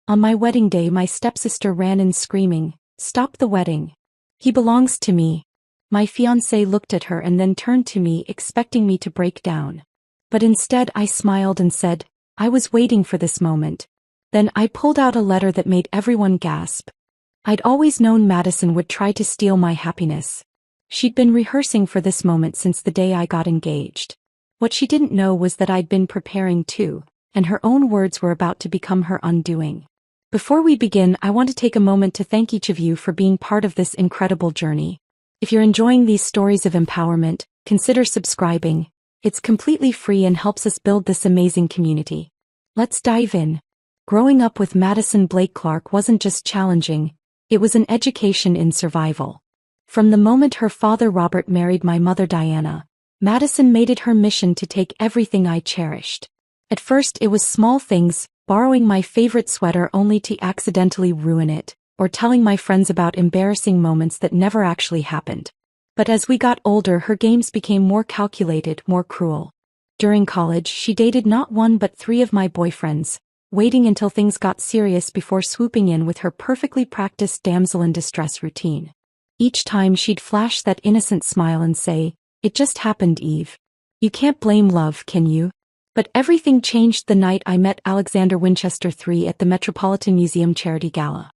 On my wedding day, my stepsister ran in screaming, "Stop the wedding. He belongs to me." My fiancé looked at her and then turned to me, expecting me to break down. But instead I smiled and said, "I was waiting for this moment." Then I pulled out a letter that made everyone gasp. I'd always known Madison would try to steal my happiness. She'd been rehearsing for this moment since the day I got engaged. What she didn't know was that I'd been preparing too, and her own words were about to become her undoing. Before we begin, I want to take a moment to thank each of you for being part of this incredible journey. If you're enjoying these stories of empowerment, consider subscribing. It's completely free and helps us build this amazing community. Let's dive in. Growing up with Madison Blake Clark wasn't just challenging, it was an education in survival. From the moment her father Robert married my mother Diana, Madison made it her mission to take everything I cherished. At first it was small things, borrowing my favorite sweater only to accidentally ruin it, or telling my friends about embarrassing moments that never actually happened. But as we got older, her games became more calculated, more cruel. During college, she dated not one but 3 of my boyfriends, waiting until things got serious before swooping in with her perfectly practiced damsel in distress routine. Each time she'd flash that innocent smile and say, "It just happened, Eve. You can't blame love, can you?" But everything changed the night I met Alexander Winchester III at the Metropolitan Museum Charity Gala.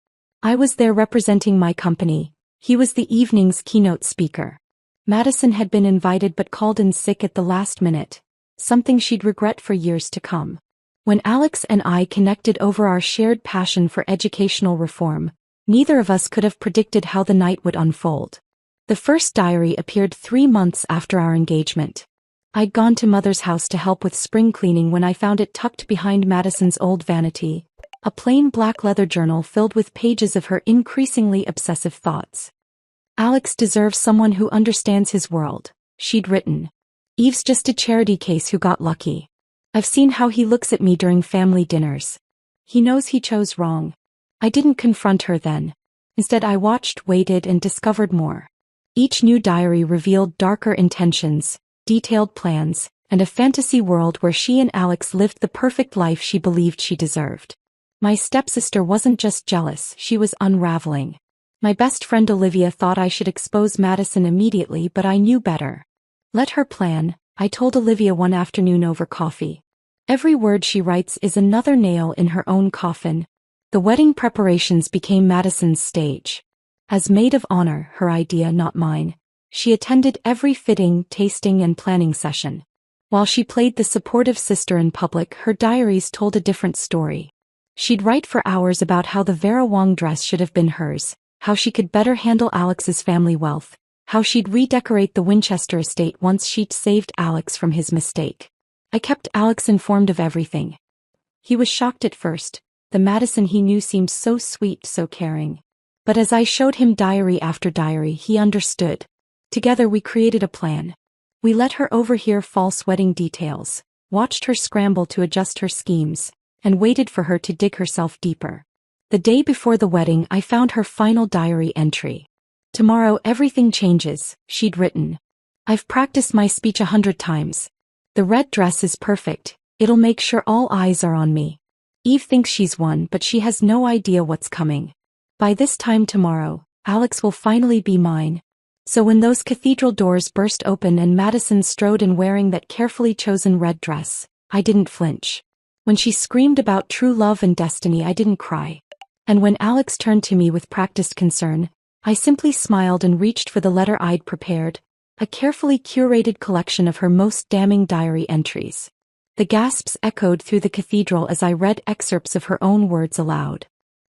I was there representing my company. He was the evening's keynote speaker. Madison had been invited but called in sick at the last minute, something she'd regret for years to come. When Alex and I connected over our shared passion for educational reform, neither of us could have predicted how the night would unfold. The first diary appeared 3 months after our engagement. I'd gone to Mother's house to help with spring cleaning when I found it tucked behind Madison's old vanity, a plain black leather journal filled with pages of her increasingly obsessive thoughts. "Alex deserves someone who understands his world," she'd written. "Eve's just a charity case who got lucky. I've seen how he looks at me during family dinners. He knows he chose wrong." I didn't confront her then. Instead I watched, waited, and discovered more. Each new diary revealed darker intentions, detailed plans, and a fantasy world where she and Alex lived the perfect life she believed she deserved. My stepsister wasn't just jealous, she was unraveling. My best friend Olivia thought I should expose Madison immediately, but I knew better. "Let her plan," I told Olivia one afternoon over coffee. "Every word she writes is another nail in her own coffin." The wedding preparations became Madison's stage. As maid of honor, her idea not mine, she attended every fitting, tasting, and planning session. While she played the supportive sister in public, her diaries told a different story. She'd write for hours about how the Vera Wang dress should have been hers, how she could better handle Alex's family wealth, how she'd redecorate the Winchester estate once she'd saved Alex from his mistake. I kept Alex informed of everything. He was shocked at first. The Madison he knew seemed so sweet, so caring. But as I showed him diary after diary, he understood. Together we created a plan. We let her overhear false wedding details, watched her scramble to adjust her schemes, and waited for her to dig herself deeper. The day before the wedding, I found her final diary entry. "Tomorrow everything changes," she'd written. "I've practiced my speech 100 times. The red dress is perfect, it'll make sure all eyes are on me. Eve thinks she's won, but she has no idea what's coming. By this time tomorrow, Alex will finally be mine." So when those cathedral doors burst open and Madison strode in wearing that carefully chosen red dress, I didn't flinch. When she screamed about true love and destiny, I didn't cry. And when Alex turned to me with practiced concern, I simply smiled and reached for the letter I'd prepared, a carefully curated collection of her most damning diary entries. The gasps echoed through the cathedral as I read excerpts of her own words aloud.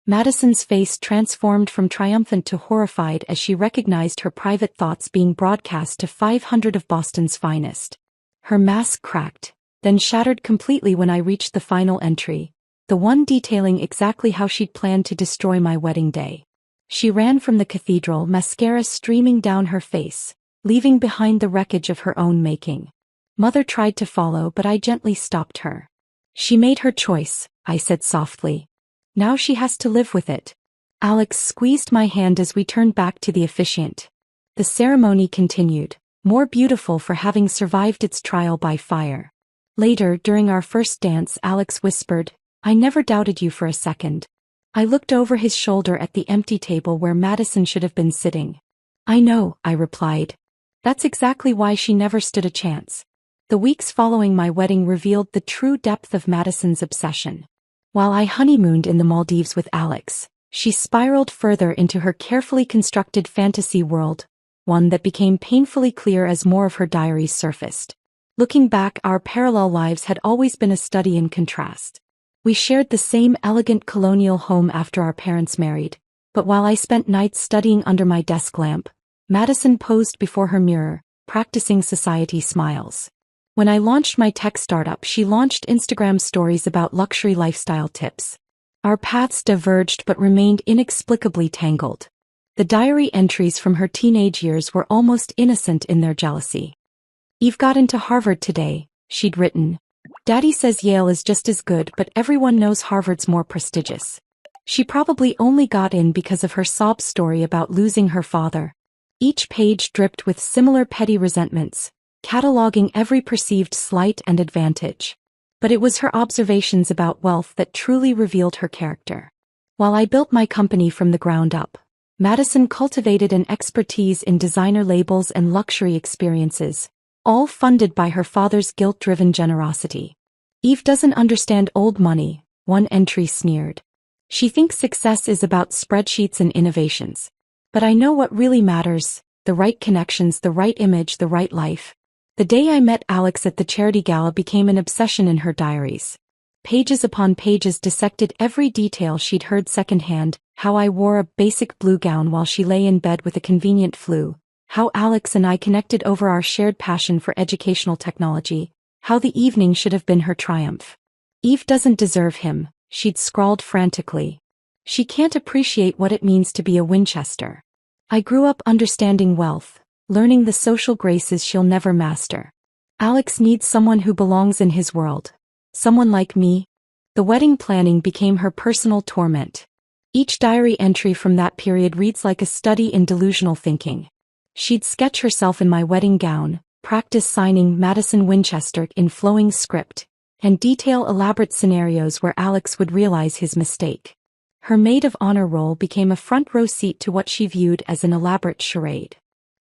Madison's face transformed from triumphant to horrified as she recognized her private thoughts being broadcast to 500 of Boston's finest. Her mask cracked, then shattered completely when I reached the final entry, the one detailing exactly how she'd planned to destroy my wedding day. She ran from the cathedral, mascara streaming down her face, leaving behind the wreckage of her own making. Mother tried to follow, but I gently stopped her. "She made her choice," I said softly. "Now she has to live with it." Alex squeezed my hand as we turned back to the officiant. The ceremony continued, more beautiful for having survived its trial by fire. Later, during our first dance, Alex whispered, "I never doubted you for a second. I looked over his shoulder at the empty table where Madison should have been sitting. I know, I replied. That's exactly why she never stood a chance. The weeks following my wedding revealed the true depth of Madison's obsession. While I honeymooned in the Maldives with Alex, she spiraled further into her carefully constructed fantasy world, one that became painfully clear as more of her diaries surfaced. Looking back, our parallel lives had always been a study in contrast. We shared the same elegant colonial home after our parents married, but while I spent nights studying under my desk lamp, Madison posed before her mirror, practicing society smiles. When I launched my tech startup, she launched Instagram stories about luxury lifestyle tips. Our paths diverged but remained inexplicably tangled. The diary entries from her teenage years were almost innocent in their jealousy. "Eve got into Harvard today," she'd written. "Daddy says Yale is just as good, but everyone knows Harvard's more prestigious. She probably only got in because of her sob story about losing her father." Each page dripped with similar petty resentments, cataloging every perceived slight and advantage. But it was her observations about wealth that truly revealed her character. While I built my company from the ground up, Madison cultivated an expertise in designer labels and luxury experiences, all funded by her father's guilt-driven generosity. "Eve doesn't understand old money," one entry sneered. "She thinks success is about spreadsheets and innovations. But I know what really matters: the right connections, the right image, the right life." The day I met Alex at the charity gala became an obsession in her diaries. Pages upon pages dissected every detail she'd heard secondhand: how I wore a basic blue gown while she lay in bed with a convenient flu, how Alex and I connected over our shared passion for educational technology, how the evening should have been her triumph. "Eve doesn't deserve him," she'd scrawled frantically. "She can't appreciate what it means to be a Winchester. I grew up understanding wealth, learning the social graces she'll never master. Alex needs someone who belongs in his world. Someone like me." The wedding planning became her personal torment. Each diary entry from that period reads like a study in delusional thinking. She'd sketch herself in my wedding gown, practice signing Madison Winchester in flowing script, and detail elaborate scenarios where Alex would realize his mistake. Her maid of honor role became a front-row seat to what she viewed as an elaborate charade.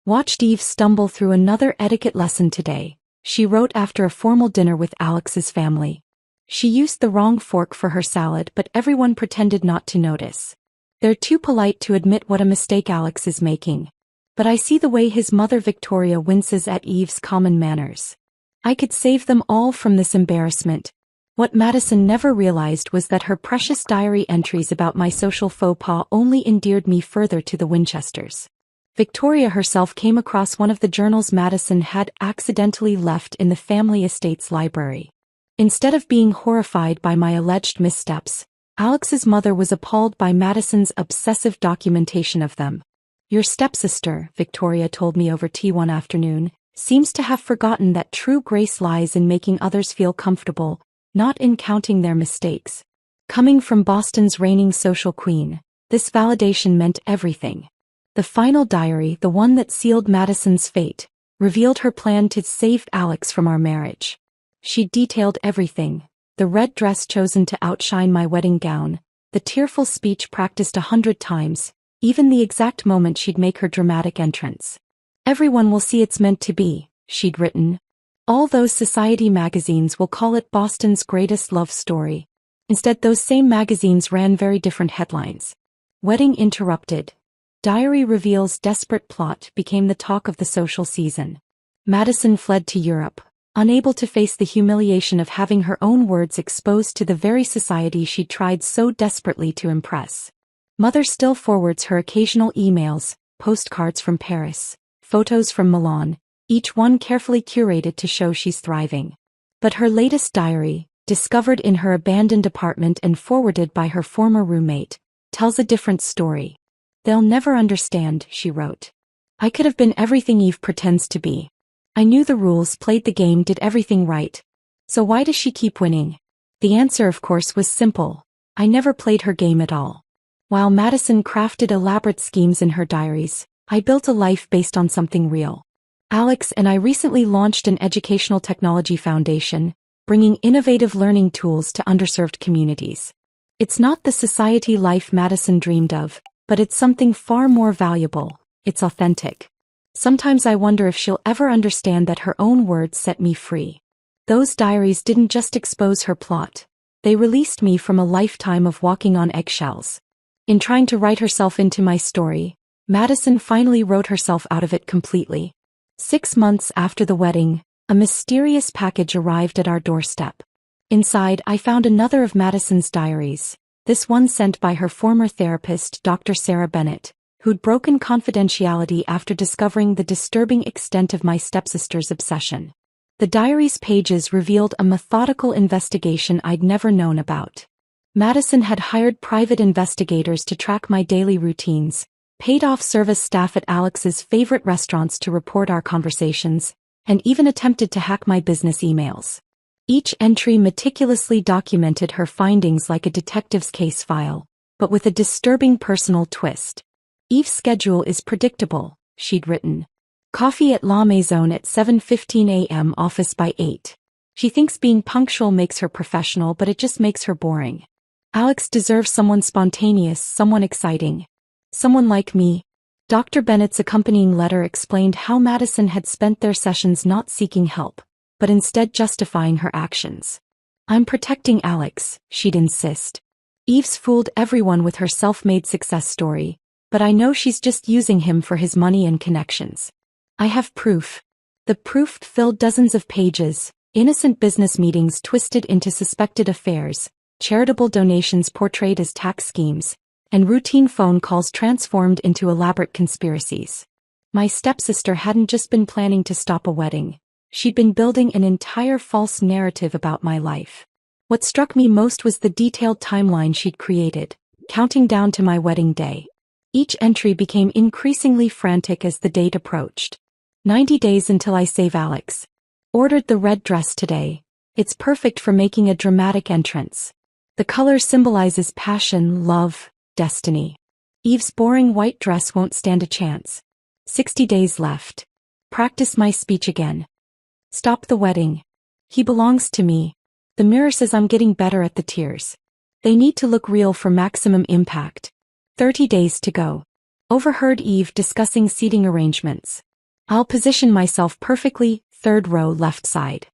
"Watched Eve stumble through another etiquette lesson today," she wrote after a formal dinner with Alex's family. "She used the wrong fork for her salad, but everyone pretended not to notice. They're too polite to admit what a mistake Alex is making. But I see the way his mother Victoria winces at Eve's common manners. I could save them all from this embarrassment." What Madison never realized was that her precious diary entries about my social faux pas only endeared me further to the Winchesters. Victoria herself came across one of the journals Madison had accidentally left in the family estate's library. Instead of being horrified by my alleged missteps, Alex's mother was appalled by Madison's obsessive documentation of them. "Your stepsister," Victoria told me over tea one afternoon, "seems to have forgotten that true grace lies in making others feel comfortable, not in counting their mistakes." Coming from Boston's reigning social queen, this validation meant everything. The final diary, the one that sealed Madison's fate, revealed her plan to save Alex from our marriage. She detailed everything: the red dress chosen to outshine my wedding gown, the tearful speech practiced 100 times, even the exact moment she'd make her dramatic entrance. "Everyone will see it's meant to be," she'd written. "All those society magazines will call it Boston's greatest love story." Instead, those same magazines ran very different headlines. "Wedding interrupted. Diary reveals desperate plot" became the talk of the social season. Madison fled to Europe, unable to face the humiliation of having her own words exposed to the very society she tried so desperately to impress. Mother still forwards her occasional emails, postcards from Paris, photos from Milan, each one carefully curated to show she's thriving. But her latest diary, discovered in her abandoned apartment and forwarded by her former roommate, tells a different story. "They'll never understand," she wrote. "I could have been everything Eve pretends to be. I knew the rules, played the game, did everything right. So why does she keep winning?" The answer, of course, was simple: I never played her game at all. While Madison crafted elaborate schemes in her diaries, I built a life based on something real. Alex and I recently launched an educational technology foundation, bringing innovative learning tools to underserved communities. It's not the society life Madison dreamed of, but it's something far more valuable. It's authentic. Sometimes I wonder if she'll ever understand that her own words set me free. Those diaries didn't just expose her plot. They released me from a lifetime of walking on eggshells. In trying to write herself into my story, Madison finally wrote herself out of it completely. 6 months after the wedding, a mysterious package arrived at our doorstep. Inside, I found another of Madison's diaries, this one sent by her former therapist, Dr. Sarah Bennett, who'd broken confidentiality after discovering the disturbing extent of my stepsister's obsession. The diary's pages revealed a methodical investigation I'd never known about. Madison had hired private investigators to track my daily routines, paid off service staff at Alex's favorite restaurants to report our conversations, and even attempted to hack my business emails. Each entry meticulously documented her findings like a detective's case file, but with a disturbing personal twist. Eve's schedule is predictable, she'd written. Coffee at La Maison at 7:15 a.m. office by 8. She thinks being punctual makes her professional, but it just makes her boring. Alex deserves someone spontaneous, someone exciting. Someone like me. Dr. Bennett's accompanying letter explained how Madison had spent their sessions not seeking help, but instead justifying her actions. I'm protecting Alex, she'd insist. Eve's fooled everyone with her self-made success story, but I know she's just using him for his money and connections. I have proof. The proof filled dozens of pages, innocent business meetings twisted into suspected affairs, charitable donations portrayed as tax schemes, and routine phone calls transformed into elaborate conspiracies. My stepsister hadn't just been planning to stop a wedding. She'd been building an entire false narrative about my life. What struck me most was the detailed timeline she'd created, counting down to my wedding day. Each entry became increasingly frantic as the date approached. 90 days until I save Alex. Ordered the red dress today. It's perfect for making a dramatic entrance. The color symbolizes passion, love, destiny. Eve's boring white dress won't stand a chance. 60 days left. Practice my speech again. Stop the wedding. He belongs to me. The mirror says I'm getting better at the tears. They need to look real for maximum impact. 30 days to go. Overheard Eve discussing seating arrangements. I'll position myself perfectly, 3rd row left side.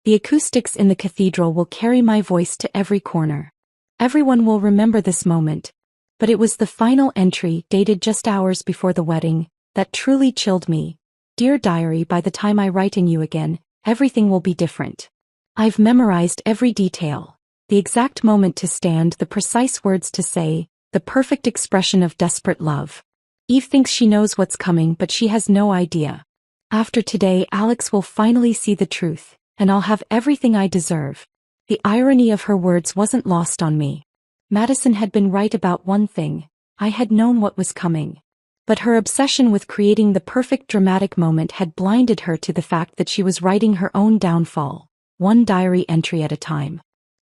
The acoustics in the cathedral will carry my voice to every corner. Everyone will remember this moment. But it was the final entry, dated just hours before the wedding, that truly chilled me. Dear diary, by the time I write in you again, everything will be different. I've memorized every detail. The exact moment to stand, the precise words to say, the perfect expression of desperate love. Eve thinks she knows what's coming, but she has no idea. After today, Alex will finally see the truth, and I'll have everything I deserve. The irony of her words wasn't lost on me. Madison had been right about one thing. I had known what was coming. But her obsession with creating the perfect dramatic moment had blinded her to the fact that she was writing her own downfall, one diary entry at a time.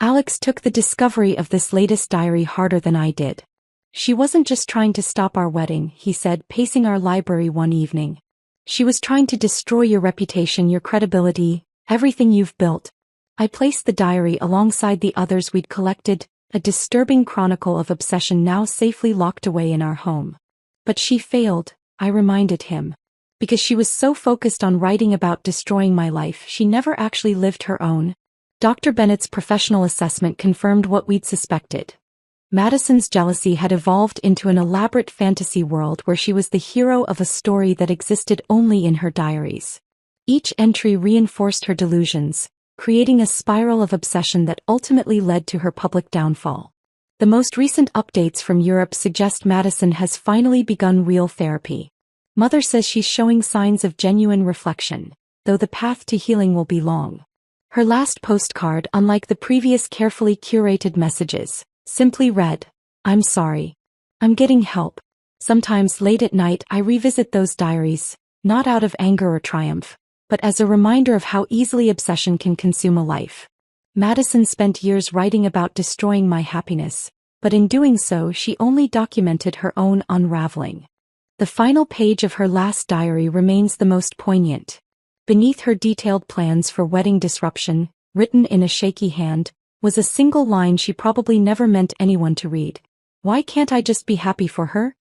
Alex took the discovery of this latest diary harder than I did. She wasn't just trying to stop our wedding, he said, pacing our library one evening. She was trying to destroy your reputation, your credibility, everything you've built. I placed the diary alongside the others we'd collected, a disturbing chronicle of obsession now safely locked away in our home. But she failed, I reminded him. Because she was so focused on writing about destroying my life, she never actually lived her own. Dr. Bennett's professional assessment confirmed what we'd suspected. Madison's jealousy had evolved into an elaborate fantasy world where she was the hero of a story that existed only in her diaries. Each entry reinforced her delusions, creating a spiral of obsession that ultimately led to her public downfall. The most recent updates from Europe suggest Madison has finally begun real therapy. Mother says she's showing signs of genuine reflection, though the path to healing will be long. Her last postcard, unlike the previous carefully curated messages, simply read, "I'm sorry. I'm getting help." Sometimes late at night I revisit those diaries, not out of anger or triumph, but as a reminder of how easily obsession can consume a life. Madison spent years writing about destroying my happiness, but in doing so she only documented her own unraveling. The final page of her last diary remains the most poignant. Beneath her detailed plans for wedding disruption, written in a shaky hand, was a single line she probably never meant anyone to read. Why can't I just be happy for her?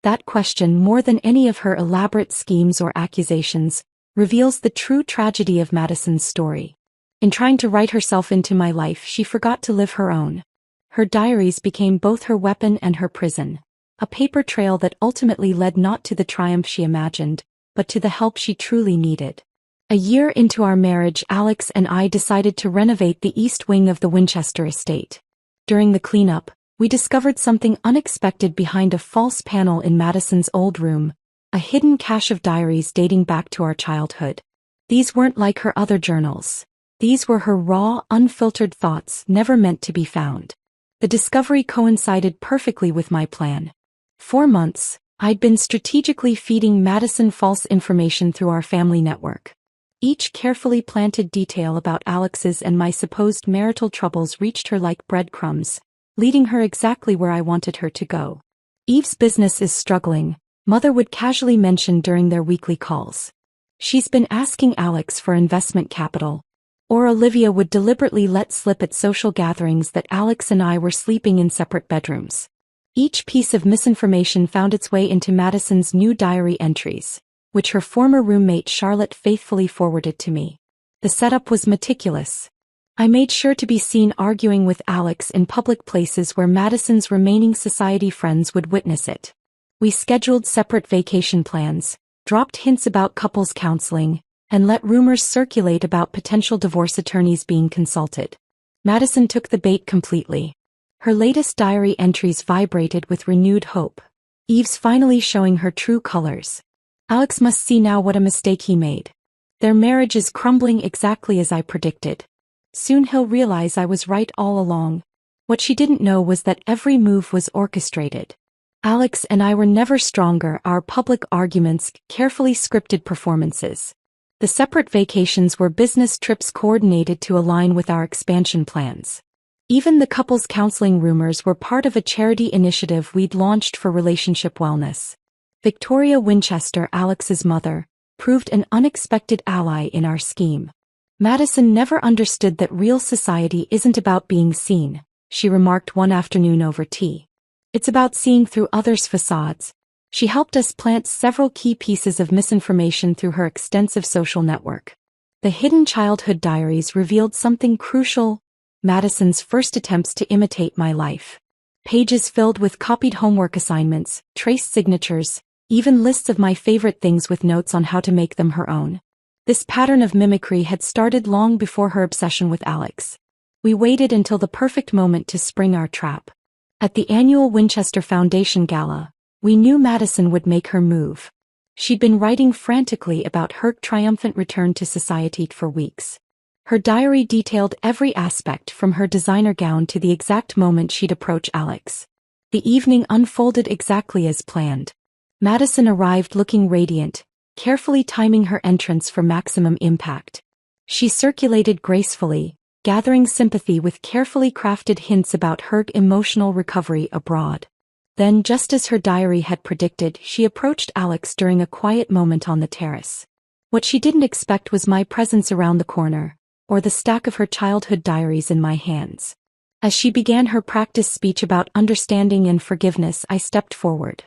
That question, more than any of her elaborate schemes or accusations, reveals the true tragedy of Madison's story. In trying to write herself into my life, she forgot to live her own. Her diaries became both her weapon and her prison, a paper trail that ultimately led not to the triumph she imagined, but to the help she truly needed. A year into our marriage, Alex and I decided to renovate the east wing of the Winchester estate. During the cleanup, we discovered something unexpected behind a false panel in Madison's old room, a hidden cache of diaries dating back to our childhood. These weren't like her other journals. These were her raw, unfiltered thoughts, never meant to be found. The discovery coincided perfectly with my plan. For months, I'd been strategically feeding Madison false information through our family network. Each carefully planted detail about Alex's and my supposed marital troubles reached her like breadcrumbs, leading her exactly where I wanted her to go. Eve's business is struggling, Mother would casually mention during their weekly calls. She's been asking Alex for investment capital. Or Olivia would deliberately let slip at social gatherings that Alex and I were sleeping in separate bedrooms. Each piece of misinformation found its way into Madison's new diary entries, which her former roommate Charlotte faithfully forwarded to me. The setup was meticulous. I made sure to be seen arguing with Alex in public places where Madison's remaining society friends would witness it. We scheduled separate vacation plans, dropped hints about couples counseling, and let rumors circulate about potential divorce attorneys being consulted. Madison took the bait completely. Her latest diary entries vibrated with renewed hope. Eve's finally showing her true colors. Alex must see now what a mistake he made. Their marriage is crumbling exactly as I predicted. Soon he'll realize I was right all along. What she didn't know was that every move was orchestrated. Alex and I were never stronger, our public arguments, carefully scripted performances. The separate vacations were business trips coordinated to align with our expansion plans. Even the couples counseling rumors were part of a charity initiative we'd launched for relationship wellness. Victoria Winchester, Alex's mother, proved an unexpected ally in our scheme. Madison never understood that real society isn't about being seen, she remarked one afternoon over tea. It's about seeing through others' facades. She helped us plant several key pieces of misinformation through her extensive social network. The hidden childhood diaries revealed something crucial: Madison's first attempts to imitate my life. Pages filled with copied homework assignments, traced signatures, even lists of my favorite things with notes on how to make them her own. This pattern of mimicry had started long before her obsession with Alex. We waited until the perfect moment to spring our trap. At the annual Winchester Foundation Gala, we knew Madison would make her move. She'd been writing frantically about her triumphant return to society for weeks. Her diary detailed every aspect, from her designer gown to the exact moment she'd approach Alex. The evening unfolded exactly as planned. Madison arrived looking radiant, carefully timing her entrance for maximum impact. She circulated gracefully, gathering sympathy with carefully crafted hints about her emotional recovery abroad. Then, just as her diary had predicted, she approached Alex during a quiet moment on the terrace. What she didn't expect was my presence around the corner, or the stack of her childhood diaries in my hands. As she began her practice speech about understanding and forgiveness, I stepped forward.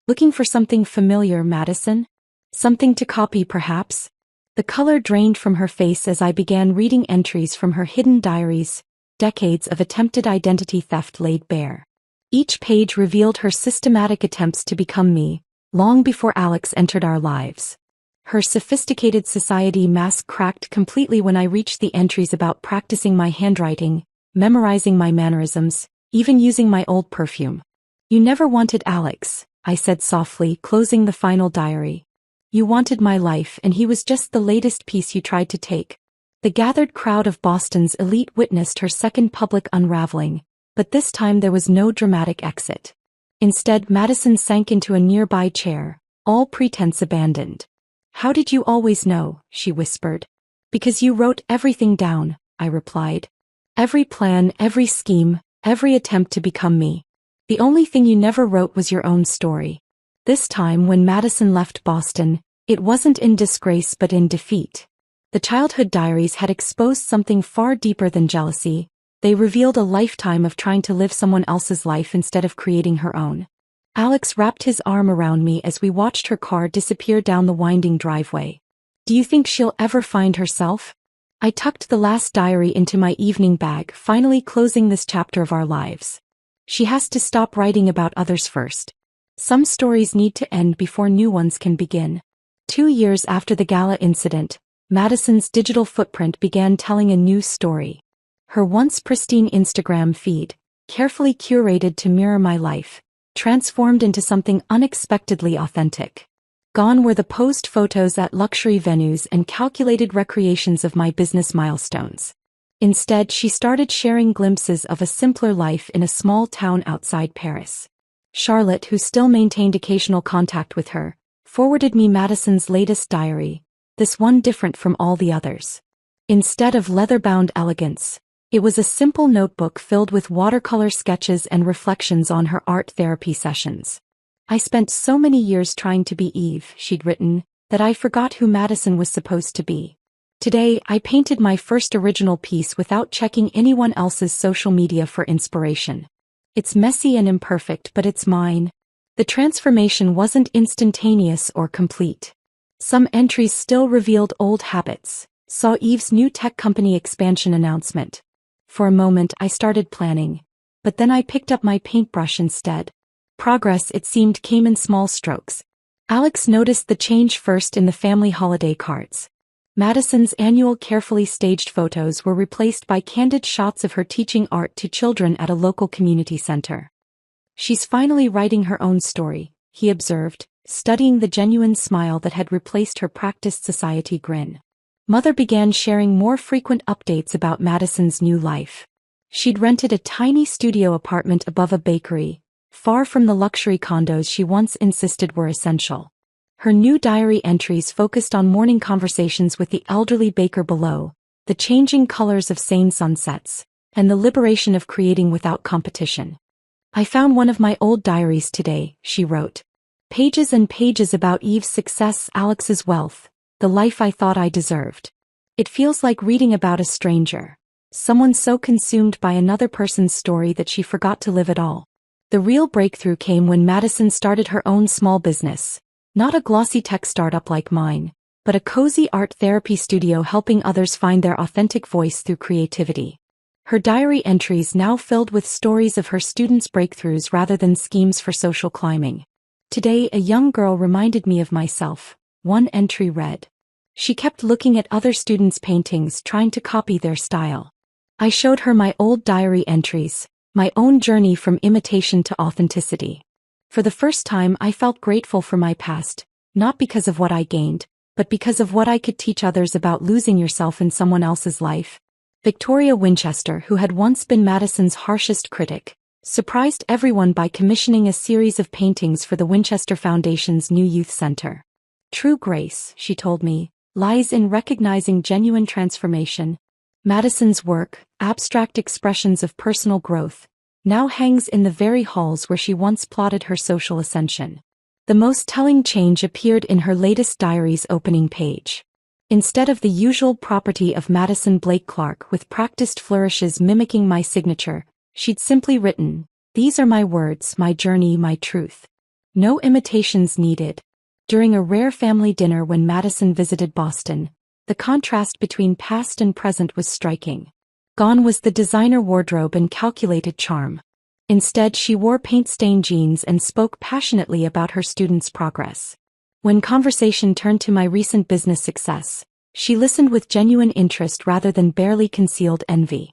Looking for something familiar, Madison? Something to copy, perhaps? The color drained from her face as I began reading entries from her hidden diaries, decades of attempted identity theft laid bare. Each page revealed her systematic attempts to become me, long before Alex entered our lives. Her sophisticated society mask cracked completely when I reached the entries about practicing my handwriting, memorizing my mannerisms, even using my old perfume. You never wanted Alex, I said softly, closing the final diary. You wanted my life, and he was just the latest piece you tried to take. The gathered crowd of Boston's elite witnessed her second public unraveling, but this time there was no dramatic exit. Instead, Madison sank into a nearby chair, all pretense abandoned. How did you always know? She whispered. Because you wrote everything down, I replied. Every plan, every scheme, every attempt to become me. The only thing you never wrote was your own story. This time, when Madison left Boston, it wasn't in disgrace but in defeat. The childhood diaries had exposed something far deeper than jealousy, They revealed a lifetime of trying to live someone else's life instead of creating her own. Alex wrapped his arm around me as we watched her car disappear down the winding driveway. Do you think she'll ever find herself? I tucked the last diary into my evening bag, finally closing this chapter of our lives. She has to stop writing about others first. Some stories need to end before new ones can begin. 2 years after the gala incident, Madison's digital footprint began telling a new story. Her once pristine Instagram feed, carefully curated to mirror my life, transformed into something unexpectedly authentic. Gone were the posed photos at luxury venues and calculated recreations of my business milestones. Instead, she started sharing glimpses of a simpler life in a small town outside Paris. Charlotte, who still maintained occasional contact with her, forwarded me Madison's latest diary, this one different from all the others. Instead of leather-bound elegance, it was a simple notebook filled with watercolor sketches and reflections on her art therapy sessions. I spent so many years trying to be Eve, she'd written, that I forgot who Madison was supposed to be. Today, I painted my first original piece without checking anyone else's social media for inspiration. It's messy and imperfect, but it's mine. The transformation wasn't instantaneous or complete. Some entries still revealed old habits. Saw Eve's new tech company expansion announcement. For a moment I started planning, but then I picked up my paintbrush instead. Progress, it seemed, came in small strokes. Alex noticed the change first in the family holiday cards. Madison's annual carefully staged photos were replaced by candid shots of her teaching art to children at a local community center. She's finally writing her own story, he observed, studying the genuine smile that had replaced her practiced society grin. Mother began sharing more frequent updates about Madison's new life. She'd rented a tiny studio apartment above a bakery, far from the luxury condos she once insisted were essential. Her new diary entries focused on morning conversations with the elderly baker below, the changing colors of sane sunsets, and the liberation of creating without competition. I found one of my old diaries today, she wrote. Pages and pages about Eve's success, Alex's wealth, the life I thought I deserved. It feels like reading about a stranger. Someone so consumed by another person's story that she forgot to live at all. The real breakthrough came when Madison started her own small business. Not a glossy tech startup like mine, but a cozy art therapy studio helping others find their authentic voice through creativity. Her diary entries now filled with stories of her students' breakthroughs rather than schemes for social climbing. Today a young girl reminded me of myself. One entry read. She kept looking at other students' paintings, trying to copy their style. I showed her my old diary entries, my own journey from imitation to authenticity. For the first time I felt grateful for my past, not because of what I gained, but because of what I could teach others about losing yourself in someone else's life. Victoria Winchester, who had once been Madison's harshest critic, surprised everyone by commissioning a series of paintings for the Winchester Foundation's new youth center. True grace, she told me, lies in recognizing genuine transformation. Madison's work, abstract expressions of personal growth, now hangs in the very halls where she once plotted her social ascension. The most telling change appeared in her latest diary's opening page. Instead of the usual property of Madison Blake Clark with practiced flourishes mimicking my signature, she'd simply written, "These are my words, my journey, my truth. No imitations needed." During a rare family dinner when Madison visited Boston, the contrast between past and present was striking. Gone was the designer wardrobe and calculated charm. Instead, she wore paint-stained jeans and spoke passionately about her students' progress. When conversation turned to my recent business success, she listened with genuine interest rather than barely concealed envy.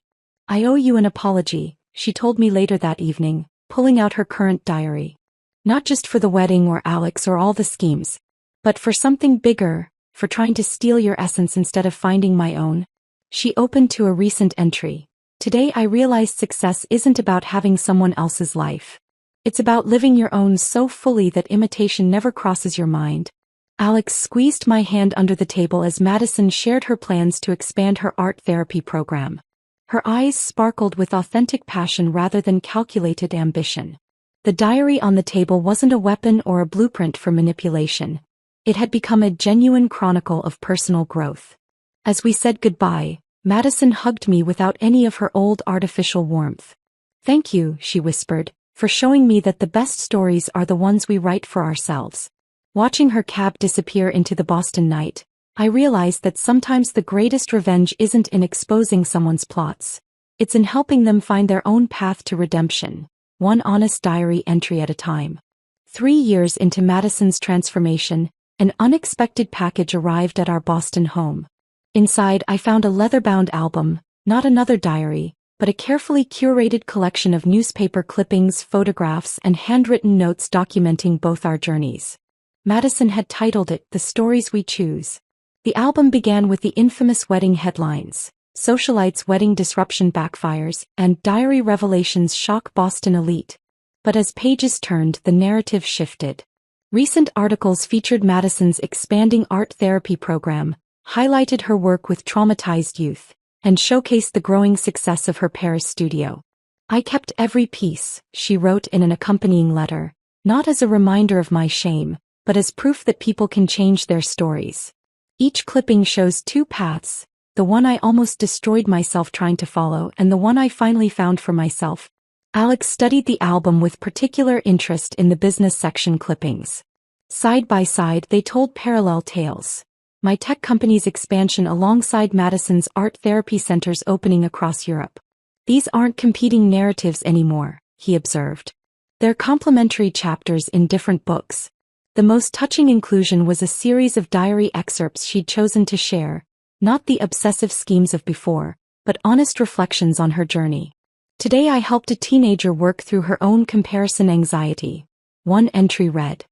"I owe you an apology," she told me later that evening, pulling out her current diary. "Not just for the wedding or Alex or all the schemes, but for something bigger, for trying to steal your essence instead of finding my own." She opened to a recent entry. "Today I realized success isn't about having someone else's life. It's about living your own so fully that imitation never crosses your mind." Alex squeezed my hand under the table as Madison shared her plans to expand her art therapy program. Her eyes sparkled with authentic passion rather than calculated ambition. The diary on the table wasn't a weapon or a blueprint for manipulation. It had become a genuine chronicle of personal growth. As we said goodbye, Madison hugged me without any of her old artificial warmth. "Thank you," she whispered, "for showing me that the best stories are the ones we write for ourselves." Watching her cab disappear into the Boston night, I realized that sometimes the greatest revenge isn't in exposing someone's plots. It's in helping them find their own path to redemption, one honest diary entry at a time. 3 years into Madison's transformation, an unexpected package arrived at our Boston home. Inside, I found a leather-bound album, not another diary, but a carefully curated collection of newspaper clippings, photographs, and handwritten notes documenting both our journeys. Madison had titled it "The Stories We Choose." The album began with the infamous wedding headlines, "Socialite's Wedding Disruption Backfires," and "Diary Revelations Shock Boston Elite." But as pages turned, the narrative shifted. Recent articles featured Madison's expanding art therapy program, highlighted her work with traumatized youth, and showcased the growing success of her Paris studio. "I kept every piece," she wrote in an accompanying letter, "not as a reminder of my shame, but as proof that people can change their stories." Each clipping shows two paths, the one I almost destroyed myself trying to follow and the one I finally found for myself. Alex studied the album with particular interest in the business section clippings. Side by side, they told parallel tales. My tech company's expansion alongside Madison's art therapy centers opening across Europe. "These aren't competing narratives anymore," he observed. "They're complementary chapters in different books." The most touching inclusion was a series of diary excerpts she'd chosen to share, not the obsessive schemes of before, but honest reflections on her journey. "Today I helped a teenager work through her own comparison anxiety," one entry read.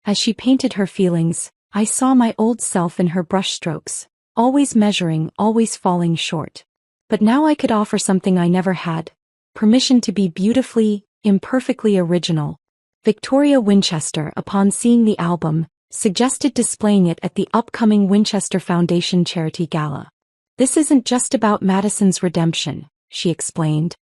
As she painted her feelings, "I saw my old self in her brushstrokes, always measuring, always falling short. But now I could offer something I never had, permission to be beautifully, imperfectly original." Victoria Winchester, upon seeing the album, suggested displaying it at the upcoming Winchester Foundation Charity Gala. "This isn't just about Madison's redemption," she explained.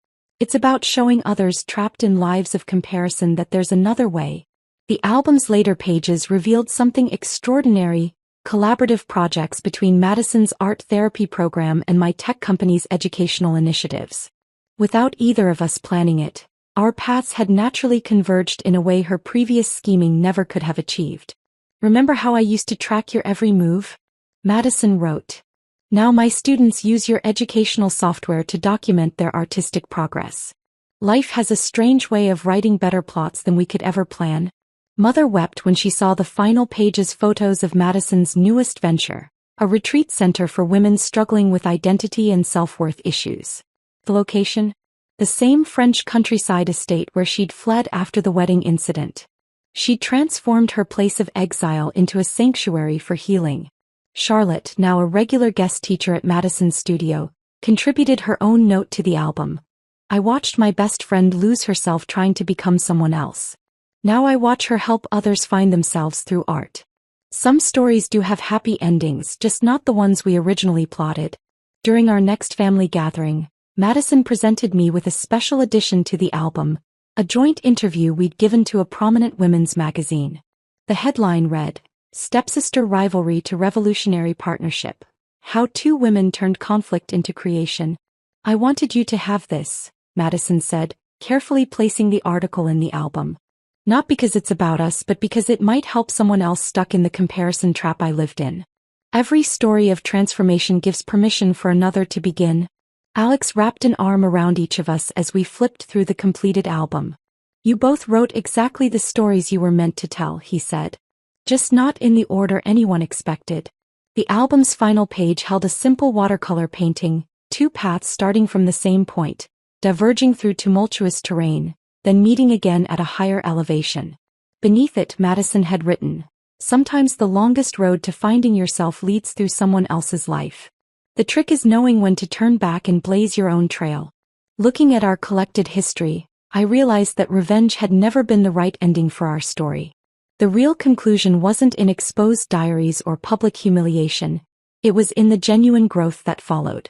"It's about showing others trapped in lives of comparison that there's another way." The album's later pages revealed something extraordinary: collaborative projects between Madison's art therapy program and my tech company's educational initiatives. Without either of us planning it, our paths had naturally converged in a way her previous scheming never could have achieved. "Remember how I used to track your every move?" Madison wrote. "Now my students use your educational software to document their artistic progress. Life has a strange way of writing better plots than we could ever plan." Mother wept when she saw the final page's photos of Madison's newest venture, a retreat center for women struggling with identity and self-worth issues. The location? The same French countryside estate where she'd fled after the wedding incident. She'd transformed her place of exile into a sanctuary for healing. Charlotte, now a regular guest teacher at Madison's studio, contributed her own note to the album. "I watched my best friend lose herself trying to become someone else. Now I watch her help others find themselves through art." Some stories do have happy endings, just not the ones we originally plotted. During our next family gathering, Madison presented me with a special addition to the album, a joint interview we'd given to a prominent women's magazine. The headline read, "Stepsister Rivalry to Revolutionary Partnership: How Two Women Turned Conflict into Creation." "I wanted you to have this," Madison said, carefully placing the article in the album. "Not because it's about us, but because it might help someone else stuck in the comparison trap I lived in. Every story of transformation gives permission for another to begin." Alex wrapped an arm around each of us as we flipped through the completed album. "You both wrote exactly the stories you were meant to tell," he said. "Just not in the order anyone expected." The album's final page held a simple watercolor painting, two paths starting from the same point, diverging through tumultuous terrain, then meeting again at a higher elevation. Beneath it, Madison had written, "Sometimes the longest road to finding yourself leads through someone else's life. The trick is knowing when to turn back and blaze your own trail." Looking at our collected history, I realized that revenge had never been the right ending for our story. The real conclusion wasn't in exposed diaries or public humiliation, it was in the genuine growth that followed.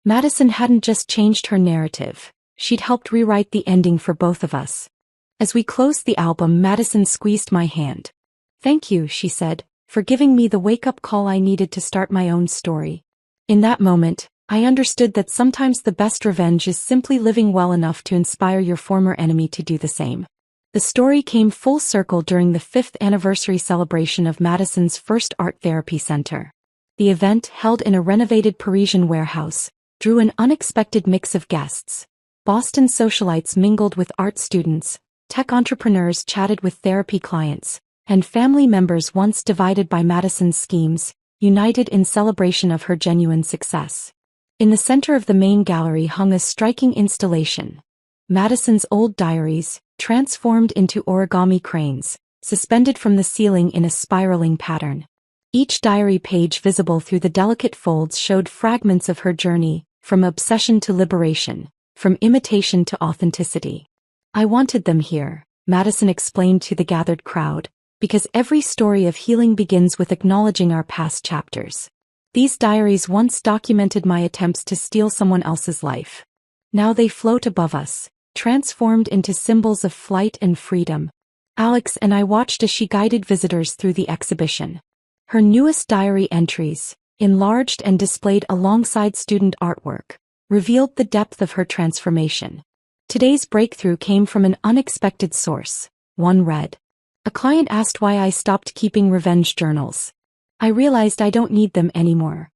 Madison hadn't just changed her narrative, she'd helped rewrite the ending for both of us. As we closed the album, Madison squeezed my hand. "Thank you," she said, "for giving me the wake-up call I needed to start my own story." In that moment, I understood that sometimes the best revenge is simply living well enough to inspire your former enemy to do the same. The story came full circle during the 5th anniversary celebration of Madison's first art therapy center. The event, held in a renovated Parisian warehouse, drew an unexpected mix of guests. Boston socialites mingled with art students, tech entrepreneurs chatted with therapy clients, and family members once divided by Madison's schemes, united in celebration of her genuine success. In the center of the main gallery hung a striking installation. Madison's old diaries, transformed into origami cranes, suspended from the ceiling in a spiraling pattern. Each diary page visible through the delicate folds showed fragments of her journey, from obsession to liberation, from imitation to authenticity. I wanted them here, Madison explained to the gathered crowd, because every story of healing begins with acknowledging our past chapters. These diaries once documented my attempts to steal someone else's life. Now they float above us, transformed into symbols of flight and freedom. Alex and I watched as she guided visitors through the exhibition. Her newest diary entries, enlarged and displayed alongside student artwork, revealed the depth of her transformation. Today's breakthrough came from an unexpected source. One read. A client asked why I stopped keeping revenge journals. I realized I don't need them anymore.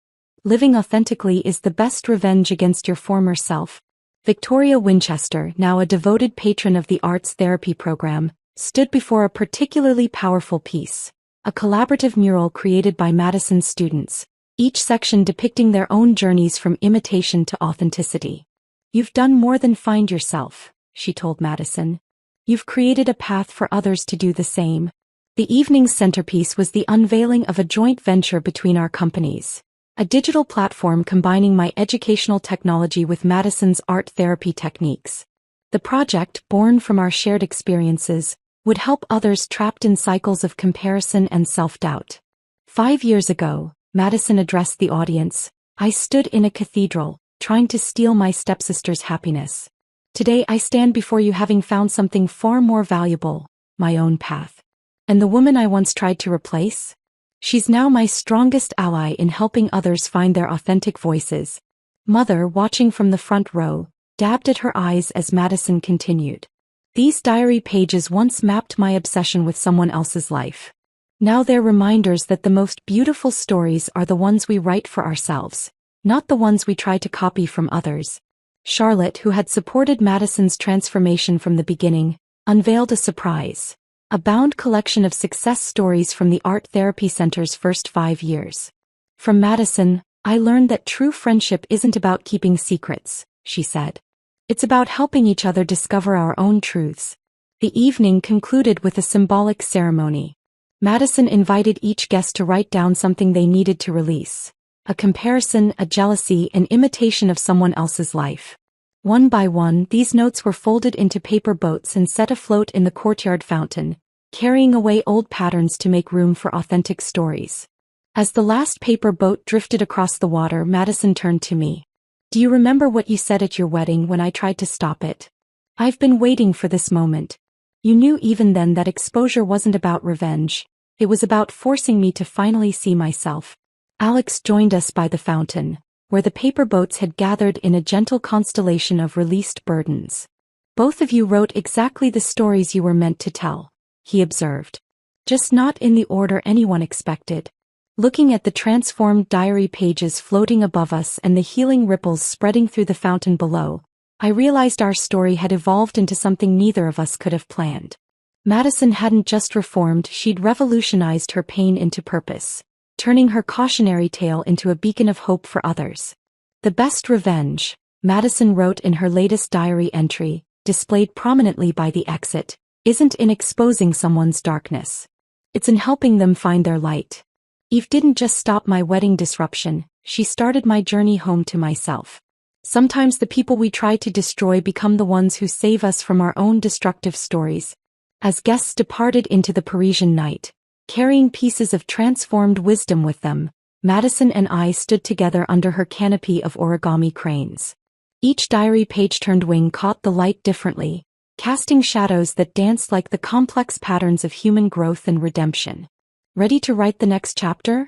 Living authentically is the best revenge against your former self. Victoria Winchester, now a devoted patron of the arts therapy program, stood before a particularly powerful piece, a collaborative mural created by Madison's students, each section depicting their own journeys from imitation to authenticity. You've done more than find yourself, she told Madison. You've created a path for others to do the same. The evening's centerpiece was the unveiling of a joint venture between our companies, a digital platform combining my educational technology with Madison's art therapy techniques. The project, born from our shared experiences, would help others trapped in cycles of comparison and self-doubt. 5 years ago, Madison addressed the audience. I stood in a cathedral, trying to steal my stepsister's happiness. Today I stand before you having found something far more valuable, my own path. And the woman I once tried to replace? She's now my strongest ally in helping others find their authentic voices. Mother, watching from the front row, dabbed at her eyes as Madison continued. These diary pages once mapped my obsession with someone else's life. Now they're reminders that the most beautiful stories are the ones we write for ourselves, not the ones we try to copy from others. Charlotte, who had supported Madison's transformation from the beginning, unveiled a surprise. A bound collection of success stories from the Art Therapy Center's first 5 years. From Madison, I learned that true friendship isn't about keeping secrets, she said. It's about helping each other discover our own truths. The evening concluded with a symbolic ceremony. Madison invited each guest to write down something they needed to release. A comparison, a jealousy, an imitation of someone else's life. One by one, these notes were folded into paper boats and set afloat in the courtyard fountain, carrying away old patterns to make room for authentic stories. As the last paper boat drifted across the water, Madison turned to me. Do you remember what you said at your wedding when I tried to stop it? I've been waiting for this moment. You knew even then that exposure wasn't about revenge. It was about forcing me to finally see myself. Alex joined us by the fountain, where the paper boats had gathered in a gentle constellation of released burdens. Both of you wrote exactly the stories you were meant to tell, he observed. Just not in the order anyone expected. Looking at the transformed diary pages floating above us and the healing ripples spreading through the fountain below, I realized our story had evolved into something neither of us could have planned. Madison hadn't just reformed, she'd revolutionized her pain into purpose, turning her cautionary tale into a beacon of hope for others. The best revenge, Madison wrote in her latest diary entry, displayed prominently by the exit, isn't in exposing someone's darkness. It's in helping them find their light. Eve didn't just stop my wedding disruption, she started my journey home to myself. Sometimes the people we try to destroy become the ones who save us from our own destructive stories. As guests departed into the Parisian night, carrying pieces of transformed wisdom with them, Madison and I stood together under her canopy of origami cranes. Each diary page-turned wing caught the light differently, casting shadows that danced like the complex patterns of human growth and redemption. Ready to write the next chapter?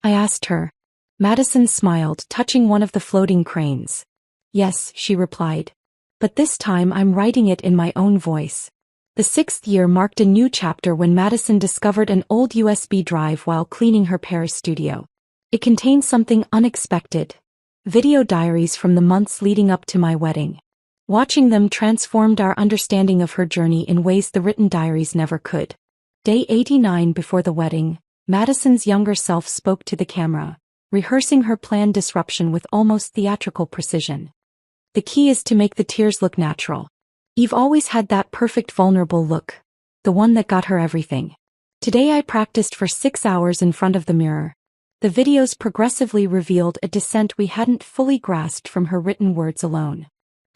I asked her. Madison smiled, touching one of the floating cranes. Yes, she replied. But this time I'm writing it in my own voice. The 6th year marked a new chapter when Madison discovered an old USB drive while cleaning her Paris studio. It contained something unexpected. Video diaries from the months leading up to my wedding. Watching them transformed our understanding of her journey in ways the written diaries never could. Day 89 before the wedding, Madison's younger self spoke to the camera, rehearsing her planned disruption with almost theatrical precision. The key is to make the tears look natural. Eve always had that perfect vulnerable look. The one that got her everything. Today I practiced for 6 hours in front of the mirror. The videos progressively revealed a descent we hadn't fully grasped from her written words alone.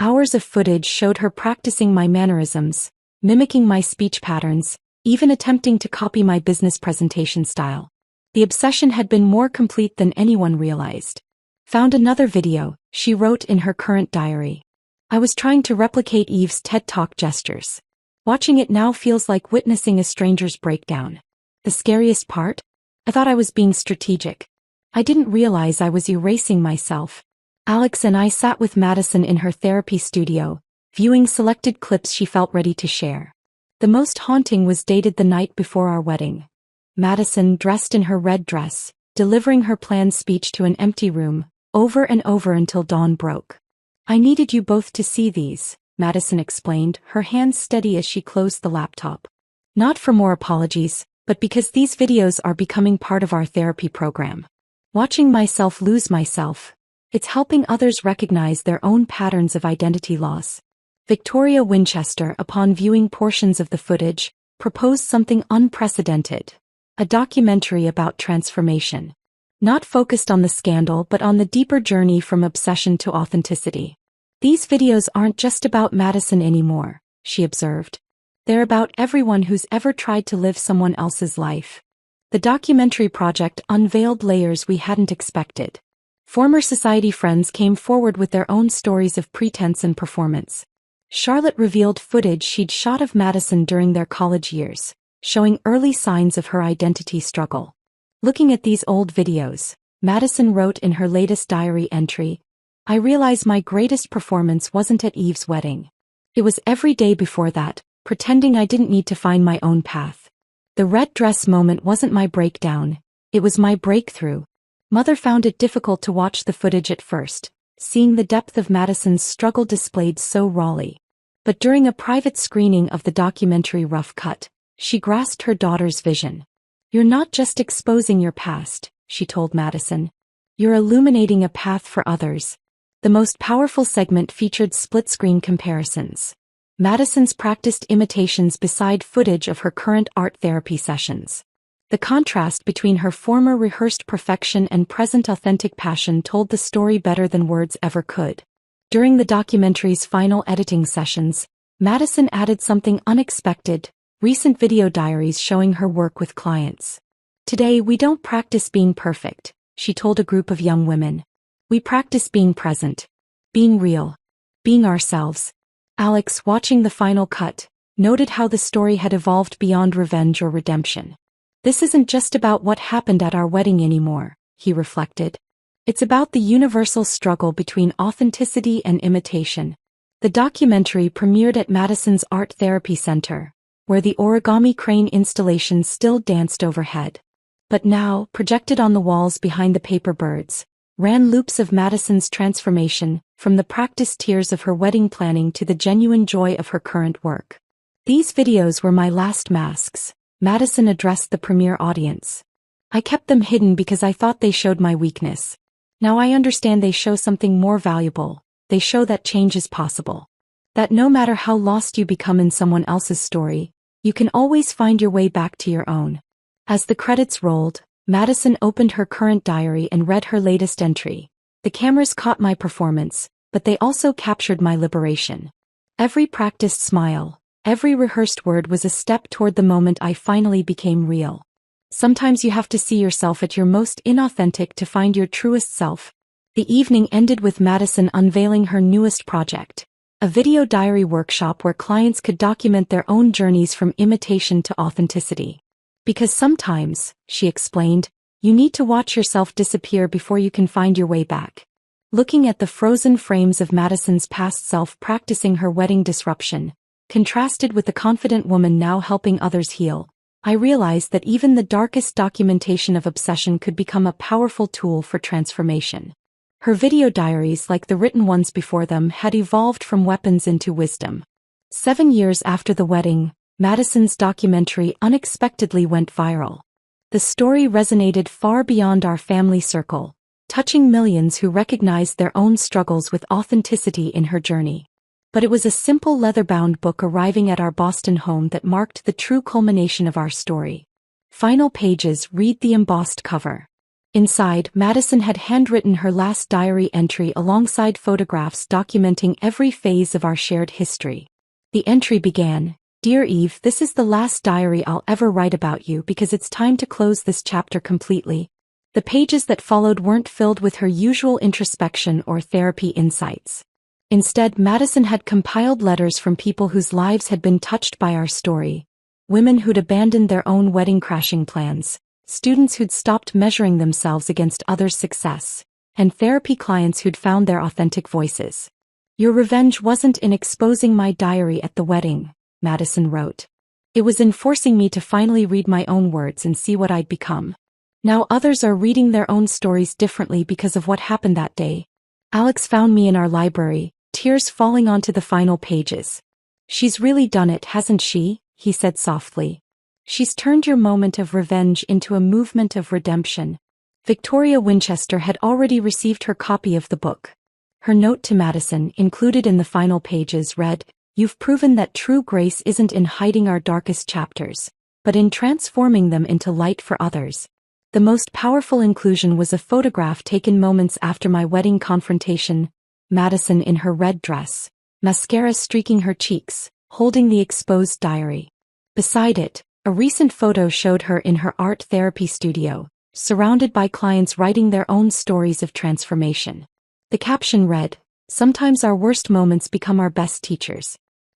Hours of footage showed her practicing my mannerisms, mimicking my speech patterns, even attempting to copy my business presentation style. The obsession had been more complete than anyone realized. Found another video, she wrote in her current diary. I was trying to replicate Eve's TED Talk gestures. Watching it now feels like witnessing a stranger's breakdown. The scariest part? I thought I was being strategic. I didn't realize I was erasing myself. Alex and I sat with Madison in her therapy studio, viewing selected clips she felt ready to share. The most haunting was dated the night before our wedding. Madison, dressed in her red dress, delivering her planned speech to an empty room, over and over until dawn broke. I needed you both to see these, Madison explained, her hands steady as she closed the laptop. Not for more apologies, but because these videos are becoming part of our therapy program. Watching myself lose myself. It's helping others recognize their own patterns of identity loss. Victoria Winchester, upon viewing portions of the footage, proposed something unprecedented. A documentary about transformation. Not focused on the scandal but on the deeper journey from obsession to authenticity. These videos aren't just about Madison anymore, she observed. They're about everyone who's ever tried to live someone else's life. The documentary project unveiled layers we hadn't expected. Former society friends came forward with their own stories of pretense and performance. Charlotte revealed footage she'd shot of Madison during their college years, showing early signs of her identity struggle. Looking at these old videos, Madison wrote in her latest diary entry, I realize my greatest performance wasn't at Eve's wedding. It was every day before that, pretending I didn't need to find my own path. The red dress moment wasn't my breakdown, it was my breakthrough. Mother found it difficult to watch the footage at first, seeing the depth of Madison's struggle displayed so rawly. But during a private screening of the documentary Rough Cut, she grasped her daughter's vision. You're not just exposing your past, she told Madison. You're illuminating a path for others. The most powerful segment featured split-screen comparisons. Madison's practiced imitations beside footage of her current art therapy sessions. The contrast between her former rehearsed perfection and present authentic passion told the story better than words ever could. During the documentary's final editing sessions, Madison added something unexpected, recent video diaries showing her work with clients. Today we don't practice being perfect, she told a group of young women. We practice being present, being real, being ourselves. Alex, watching the final cut, noted how the story had evolved beyond revenge or redemption. This isn't just about what happened at our wedding anymore, he reflected. It's about the universal struggle between authenticity and imitation. The documentary premiered at Madison's Art Therapy Center, where the origami crane installation still danced overhead. But now, projected on the walls behind the paper birds, ran loops of Madison's transformation, from the practiced tears of her wedding planning to the genuine joy of her current work. These videos were my last masks, Madison addressed the premiere audience. I kept them hidden because I thought they showed my weakness. Now I understand they show something more valuable. They show that change is possible. That no matter how lost you become in someone else's story, you can always find your way back to your own. As the credits rolled, Madison opened her current diary and read her latest entry. The cameras caught my performance, but they also captured my liberation. Every practiced smile, every rehearsed word was a step toward the moment I finally became real. Sometimes you have to see yourself at your most inauthentic to find your truest self. The evening ended with Madison unveiling her newest project, a video diary workshop where clients could document their own journeys from imitation to authenticity. Because sometimes, she explained, You need to watch yourself disappear before you can find your way back. Looking at the frozen frames of Madison's past self practicing her wedding disruption, contrasted with the confident woman now helping others heal, I realized that even the darkest documentation of obsession could become a powerful tool for transformation. Her video diaries, like the written ones before them, had evolved from weapons into wisdom. 7 years after the wedding, Madison's documentary unexpectedly went viral. The story resonated far beyond our family circle, touching millions who recognized their own struggles with authenticity in her journey. But it was a simple leather-bound book arriving at our Boston home that marked the true culmination of our story. Final pages read the embossed cover. Inside, Madison had handwritten her last diary entry alongside photographs documenting every phase of our shared history. The entry began, "Dear Eve, this is the last diary I'll ever write about you because it's time to close this chapter completely." The pages that followed weren't filled with her usual introspection or therapy insights. Instead, Madison had compiled letters from people whose lives had been touched by our story. Women who'd abandoned their own wedding-crashing plans, students who'd stopped measuring themselves against others' success, and therapy clients who'd found their authentic voices. "Your revenge wasn't in exposing my diary at the wedding," Madison wrote. "It was in forcing me to finally read my own words and see what I'd become. Now others are reading their own stories differently because of what happened that day." Alex found me in our library, tears falling onto the final pages. "She's really done it, hasn't she?" he said softly. "She's turned your moment of revenge into a movement of redemption." Victoria Winchester had already received her copy of the book. Her note to Madison, included in the final pages, read, "You've proven that true grace isn't in hiding our darkest chapters, but in transforming them into light for others." The most powerful inclusion was a photograph taken moments after my wedding confrontation, Madison in her red dress, mascara streaking her cheeks, holding the exposed diary. Beside it, a recent photo showed her in her art therapy studio, surrounded by clients writing their own stories of transformation. The caption read, "Sometimes our worst moments become our best teachers."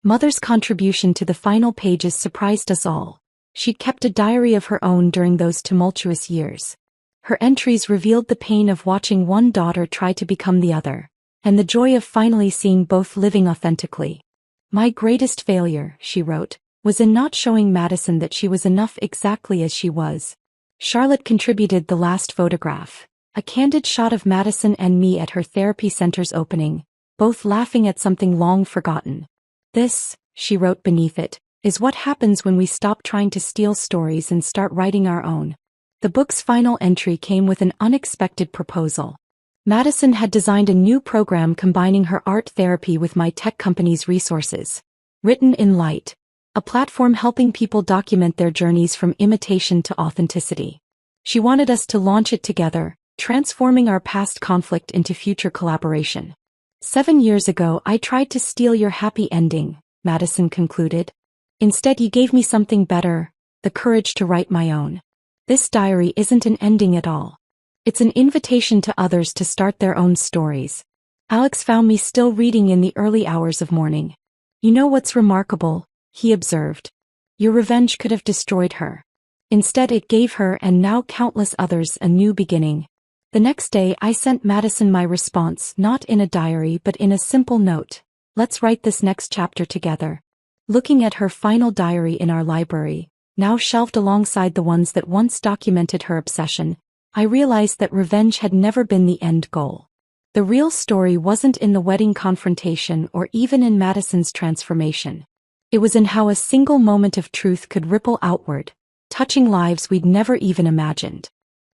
Mother's contribution to the final pages surprised us all. She'd kept a diary of her own during those tumultuous years. Her entries revealed the pain of watching one daughter try to become the other, and the joy of finally seeing both living authentically. "My greatest failure," she wrote, "was in not showing Madison that she was enough exactly as she was." Charlotte contributed the last photograph, a candid shot of Madison and me at her therapy center's opening, both laughing at something long forgotten. "This," she wrote beneath it, "is what happens when we stop trying to steal stories and start writing our own." The book's final entry came with an unexpected proposal. Madison had designed a new program combining her art therapy with my tech company's resources. Written in Light, a platform helping people document their journeys from imitation to authenticity. She wanted us to launch it together, transforming our past conflict into future collaboration. "7 years ago I tried to steal your happy ending," Madison concluded. "Instead you gave me something better, the courage to write my own. This diary isn't an ending at all. It's an invitation to others to start their own stories." Alex found me still reading in the early hours of morning. "You know what's remarkable?" he observed. "Your revenge could have destroyed her. Instead it gave her and now countless others a new beginning." The next day I sent Madison my response, not in a diary but in a simple note. "Let's write this next chapter together." Looking at her final diary in our library, now shelved alongside the ones that once documented her obsession, I realized that revenge had never been the end goal. The real story wasn't in the wedding confrontation or even in Madison's transformation. It was in how a single moment of truth could ripple outward, touching lives we'd never even imagined.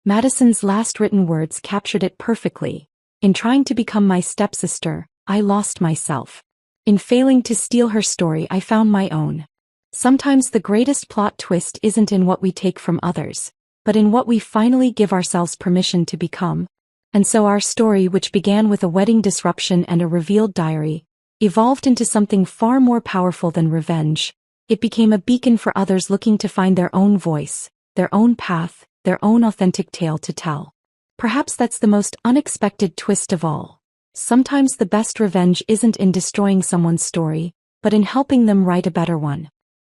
Madison's last written words captured it perfectly. "In trying to become my stepsister, I lost myself. In failing to steal her story, I found my own." Sometimes the greatest plot twist isn't in what we take from others, but in what we finally give ourselves permission to become. And so our story, which began with a wedding disruption and a revealed diary, evolved into something far more powerful than revenge. It became a beacon for others looking to find their own voice, their own path, their own authentic tale to tell. Perhaps that's the most unexpected twist of all. Sometimes the best revenge isn't in destroying someone's story, but in helping them write a better one.